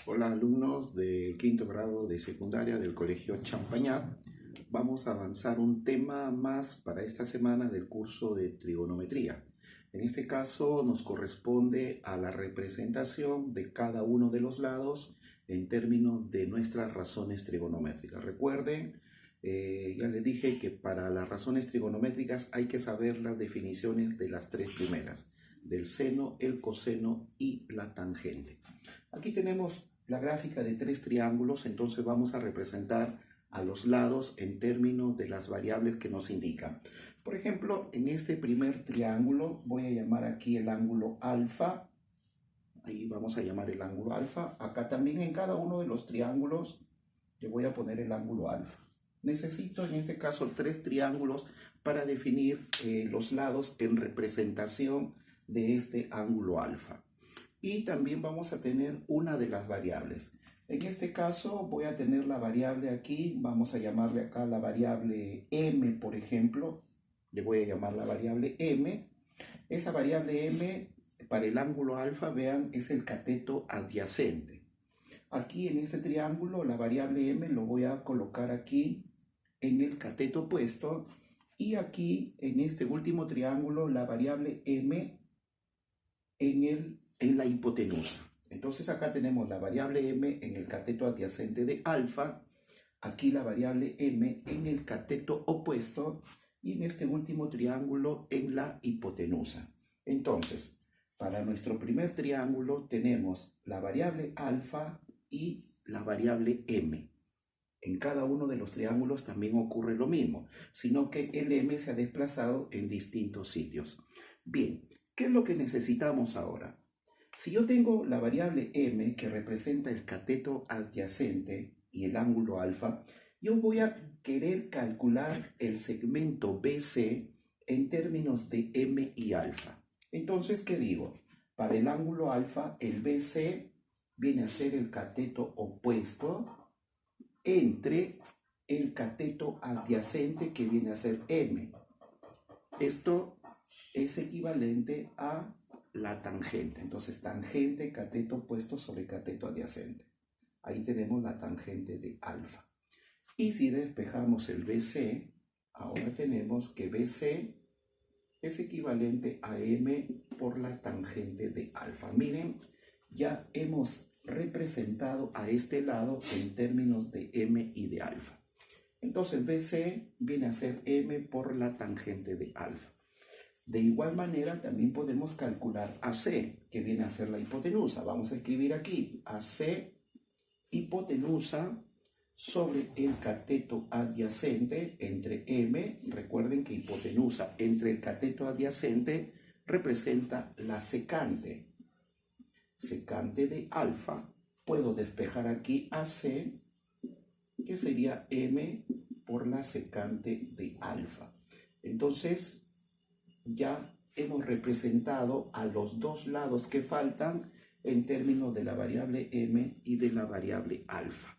Hola alumnos del quinto grado de secundaria del Colegio Champañat. Vamos a avanzar un tema más para esta semana del curso de trigonometría. En este caso nos corresponde a la representación de cada uno de los lados en términos de nuestras razones trigonométricas. Recuerden, ya les dije que para las razones trigonométricas hay que saber las definiciones de las tres primeras, del seno, el coseno y la tangente. Aquí tenemos la gráfica de tres triángulos, entonces vamos a representar a los lados en términos de las variables que nos indican. Por ejemplo, en este primer triángulo voy a llamar aquí el ángulo alfa. Ahí vamos a llamar el ángulo alfa. Acá también en cada uno de los triángulos le voy a poner el ángulo alfa. Necesito en este caso tres triángulos para definir los lados en representación de este ángulo alfa. Y también vamos a tener una de las variables. En este caso voy a tener la variable aquí, vamos a llamarle acá la variable m, por ejemplo. Le voy a llamar la variable m. Esa variable m para el ángulo alfa, vean, es el cateto adyacente. Aquí en este triángulo la variable m lo voy a colocar aquí en el cateto opuesto. Y aquí en este último triángulo la variable m en la hipotenusa. Entonces acá tenemos la variable m en el cateto adyacente de alfa, aquí la variable m en el cateto opuesto y en este último triángulo en la hipotenusa. Entonces, para nuestro primer triángulo tenemos la variable alfa y la variable m. En cada uno de los triángulos también ocurre lo mismo, sino que el m se ha desplazado en distintos sitios. Bien, ¿qué es lo que necesitamos ahora? Si yo tengo la variable m que representa el cateto adyacente y el ángulo alfa, yo voy a querer calcular el segmento BC en términos de m y alfa. Entonces, ¿qué digo? Para el ángulo alfa, el BC viene a ser el cateto opuesto entre el cateto adyacente que viene a ser m. Esto es equivalente a la tangente. Entonces, tangente, cateto opuesto sobre cateto adyacente. Ahí tenemos la tangente de alfa. Y si despejamos el BC, ahora tenemos que BC es equivalente a m por la tangente de alfa. Miren, ya hemos representado a este lado en términos de m y de alfa. Entonces, BC viene a ser m por la tangente de alfa. De igual manera, también podemos calcular AC, que viene a ser la hipotenusa. Vamos a escribir aquí AC hipotenusa sobre el cateto adyacente entre M. Recuerden que hipotenusa entre el cateto adyacente representa la secante. Secante de alfa. Puedo despejar aquí AC, que sería M por la secante de alfa. Entonces, ya hemos representado a los dos lados que faltan en términos de la variable m y de la variable alfa.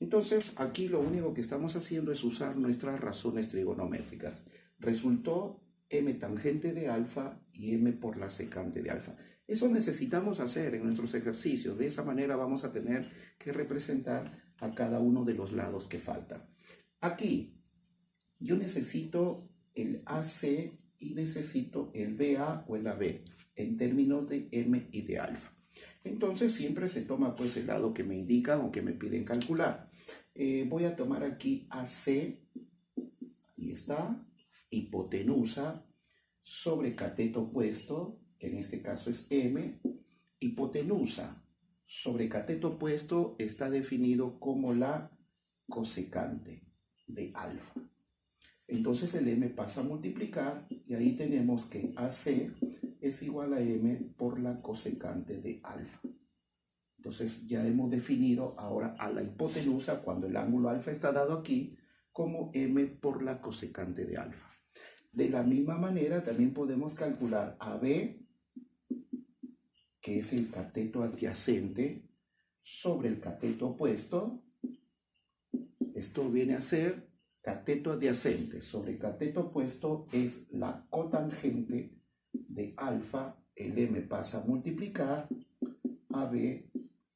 Entonces, aquí lo único que estamos haciendo es usar nuestras razones trigonométricas. Resultó m tangente de alfa y m por la secante de alfa. Eso necesitamos hacer en nuestros ejercicios. De esa manera vamos a tener que representar a cada uno de los lados que faltan. Aquí, yo necesito el AC y necesito el BA o el AB en términos de m y de alfa. Entonces siempre se toma pues el lado que me indican o que me piden calcular. Voy a tomar aquí AC, ahí está, hipotenusa sobre cateto opuesto, que en este caso es m. Hipotenusa sobre cateto opuesto está definido como la cosecante de alfa. Entonces el m pasa a multiplicar y ahí tenemos que AC es igual a m por la cosecante de alfa. Entonces ya hemos definido ahora a la hipotenusa cuando el ángulo alfa está dado aquí como m por la cosecante de alfa. De la misma manera también podemos calcular AB, que es el cateto adyacente, sobre el cateto opuesto. Esto viene a ser cateto adyacente sobre cateto opuesto es la cotangente de alfa, el m pasa a multiplicar, AB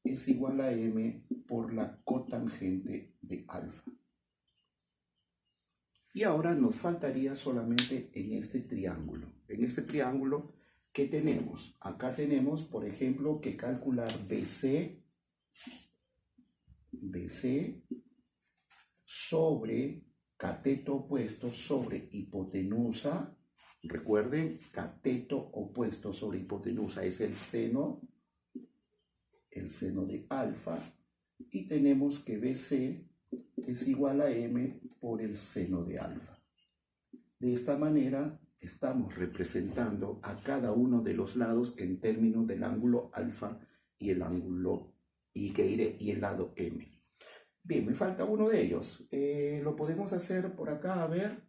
es igual a m por la cotangente de alfa. Y ahora nos faltaría solamente en este triángulo. En este triángulo, ¿qué tenemos? Acá tenemos, por ejemplo, que calcular BC sobre cateto opuesto sobre hipotenusa. Recuerden, cateto opuesto sobre hipotenusa es el seno de alfa. Y tenemos que BC es igual a m por el seno de alfa. De esta manera estamos representando a cada uno de los lados en términos del ángulo alfa y el ángulo y el lado m. Bien, me falta uno de ellos. Lo podemos hacer por acá, a ver,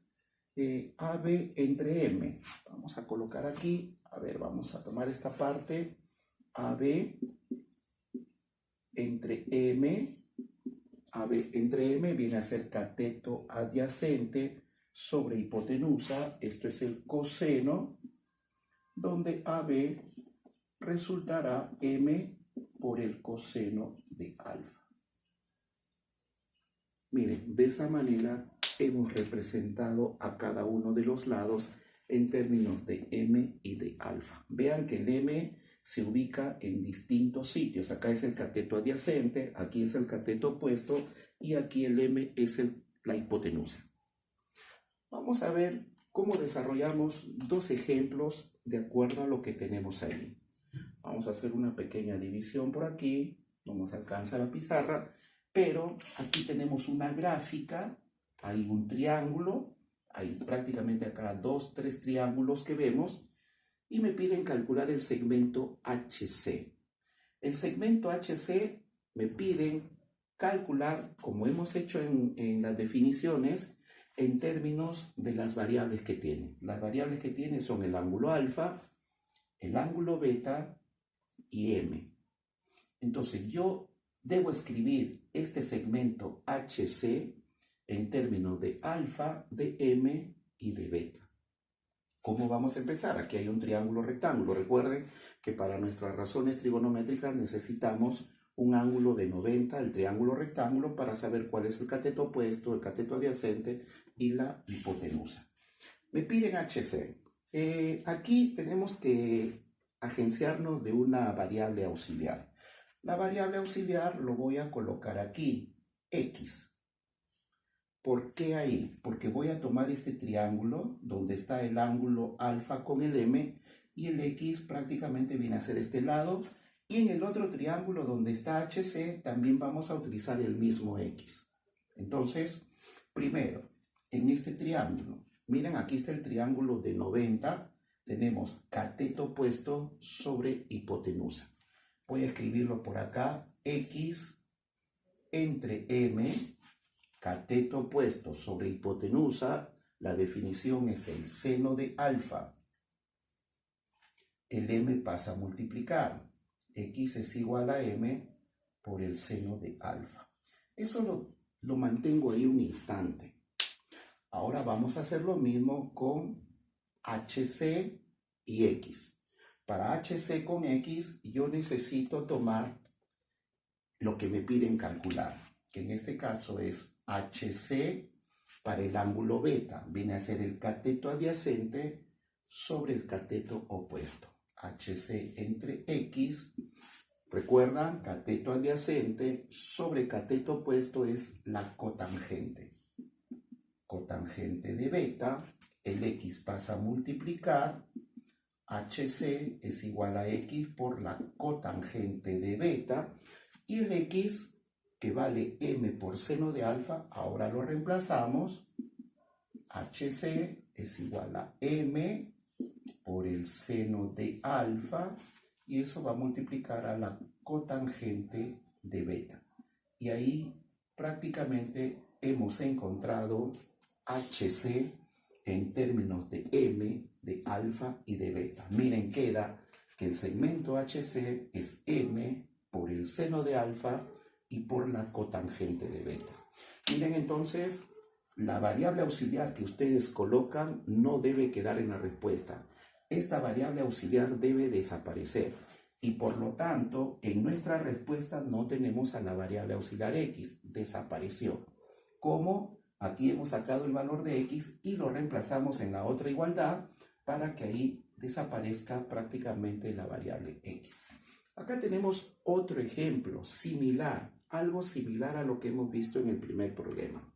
AB entre m. Vamos a colocar aquí, a ver, vamos a tomar esta parte, AB entre m. AB entre m viene a ser cateto adyacente sobre hipotenusa, esto es el coseno, donde AB resultará m por el coseno de alfa. Miren, de esa manera hemos representado a cada uno de los lados en términos de m y de alfa. Vean que el m se ubica en distintos sitios. Acá es el cateto adyacente, aquí es el cateto opuesto y aquí el m es la hipotenusa. Vamos a ver cómo desarrollamos dos ejemplos de acuerdo a lo que tenemos ahí. Vamos a hacer una pequeña división por aquí, no nos alcanza la pizarra, pero aquí tenemos una gráfica, hay un triángulo, hay prácticamente acá 2, 3 triángulos que vemos, y me piden calcular el segmento HC. El segmento HC me piden calcular, como hemos hecho en las definiciones, en términos de las variables que tiene. Las variables que tiene son el ángulo alfa, el ángulo beta y m. Entonces yo debo escribir este segmento HC en términos de alfa, de m y de beta. ¿Cómo vamos a empezar? Aquí hay un triángulo rectángulo. Recuerden que para nuestras razones trigonométricas necesitamos un ángulo de 90, el triángulo rectángulo, para saber cuál es el cateto opuesto, el cateto adyacente y la hipotenusa. Me piden HC. Aquí tenemos que agenciarnos de una variable auxiliar. La variable auxiliar lo voy a colocar aquí, X. ¿Por qué ahí? Porque voy a tomar este triángulo donde está el ángulo alfa con el m y el X prácticamente viene a ser este lado. Y en el otro triángulo donde está HC también vamos a utilizar el mismo X. Entonces, primero, en este triángulo, miren, aquí está el triángulo de 90. Tenemos cateto opuesto sobre hipotenusa. Voy a escribirlo por acá, X entre M, cateto opuesto sobre hipotenusa, la definición es el seno de alfa. El M pasa a multiplicar. X es igual a M por el seno de alfa. Eso lo mantengo ahí un instante. Ahora vamos a hacer lo mismo con HC y X. Para HC con X yo necesito tomar lo que me piden calcular, que en este caso es HC para el ángulo beta. Viene a ser el cateto adyacente sobre el cateto opuesto. HC entre X, recuerdan, cateto adyacente sobre cateto opuesto es la cotangente. Cotangente de beta, el X pasa a multiplicar, HC es igual a X por la cotangente de beta, y el X, que vale M por seno de alfa, ahora lo reemplazamos, HC es igual a M por el seno de alfa, y eso va a multiplicar a la cotangente de beta. Y ahí prácticamente hemos encontrado HC en términos de M, de alfa y de beta. Miren, queda que el segmento HC es M por el seno de alfa y por la cotangente de beta. Miren entonces, la variable auxiliar que ustedes colocan no debe quedar en la respuesta. Esta variable auxiliar debe desaparecer. Y por lo tanto, en nuestra respuesta no tenemos a la variable auxiliar x, desapareció. ¿Cómo? Aquí hemos sacado el valor de x y lo reemplazamos en la otra igualdad para que ahí desaparezca prácticamente la variable x. Acá tenemos otro ejemplo similar, algo similar a lo que hemos visto en el primer problema.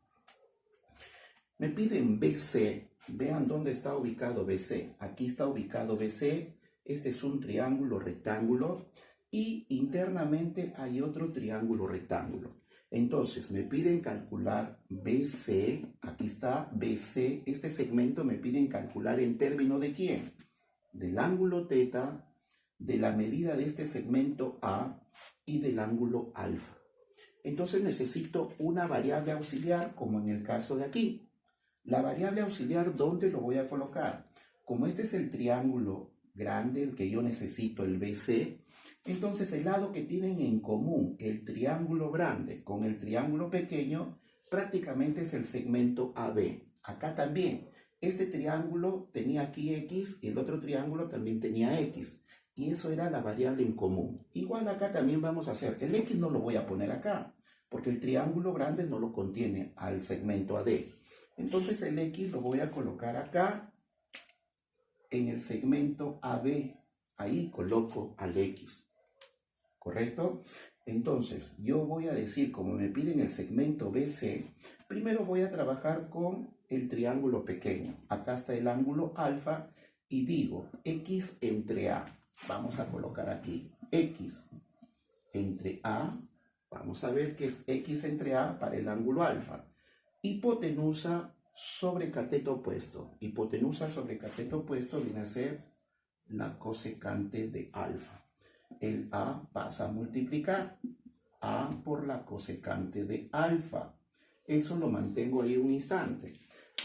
Me piden BC, vean dónde está ubicado BC. Aquí está ubicado BC, este es un triángulo rectángulo y internamente hay otro triángulo rectángulo. Entonces me piden calcular BC, aquí está BC, este segmento me piden calcular en términos de ¿quién? Del ángulo θ, de la medida de este segmento A y del ángulo alfa. Entonces necesito una variable auxiliar como en el caso de aquí. La variable auxiliar, ¿dónde lo voy a colocar? Como este es el triángulo grande, el que yo necesito, el BC, entonces el lado que tienen en común el triángulo grande con el triángulo pequeño prácticamente es el segmento AB. Acá también, este triángulo tenía aquí X y el otro triángulo también tenía X. Y eso era la variable en común. Igual acá también vamos a hacer, el X no lo voy a poner acá, porque el triángulo grande no lo contiene al segmento AD. Entonces el X lo voy a colocar acá en el segmento AB. Ahí coloco al X. ¿Correcto? Entonces yo voy a decir, como me piden el segmento BC, primero voy a trabajar con el triángulo pequeño. Acá está el ángulo alfa y digo X entre A. Vamos a colocar aquí X entre A. Vamos a ver que es X entre A para el ángulo alfa. Hipotenusa sobre cateto opuesto. Hipotenusa sobre cateto opuesto viene a ser la cosecante de alfa. El A pasa a multiplicar A por la cosecante de alfa. Eso lo mantengo ahí un instante.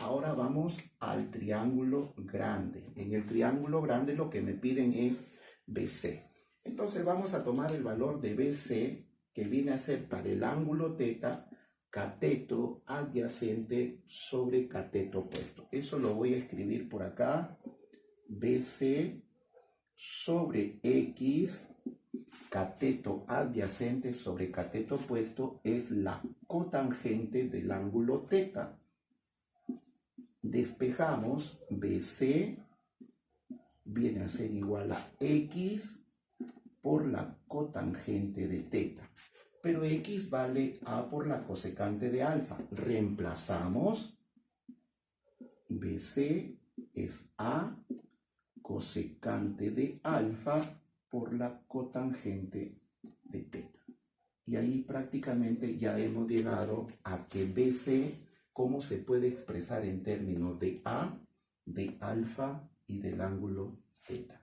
Ahora vamos al triángulo grande. En el triángulo grande lo que me piden es BC. Entonces vamos a tomar el valor de BC, que viene a ser para el ángulo θ, cateto adyacente sobre cateto opuesto. Eso lo voy a escribir por acá. BC sobre X, cateto adyacente sobre cateto opuesto, es la cotangente del ángulo θ. Despejamos, BC viene a ser igual a X por la cotangente de θ. Pero X vale A por la cosecante de alfa. Reemplazamos. BC es A cosecante de alfa por la cotangente de θ. Y ahí prácticamente ya hemos llegado a que BC, ¿cómo se puede expresar en términos de A, de alfa y del ángulo θ?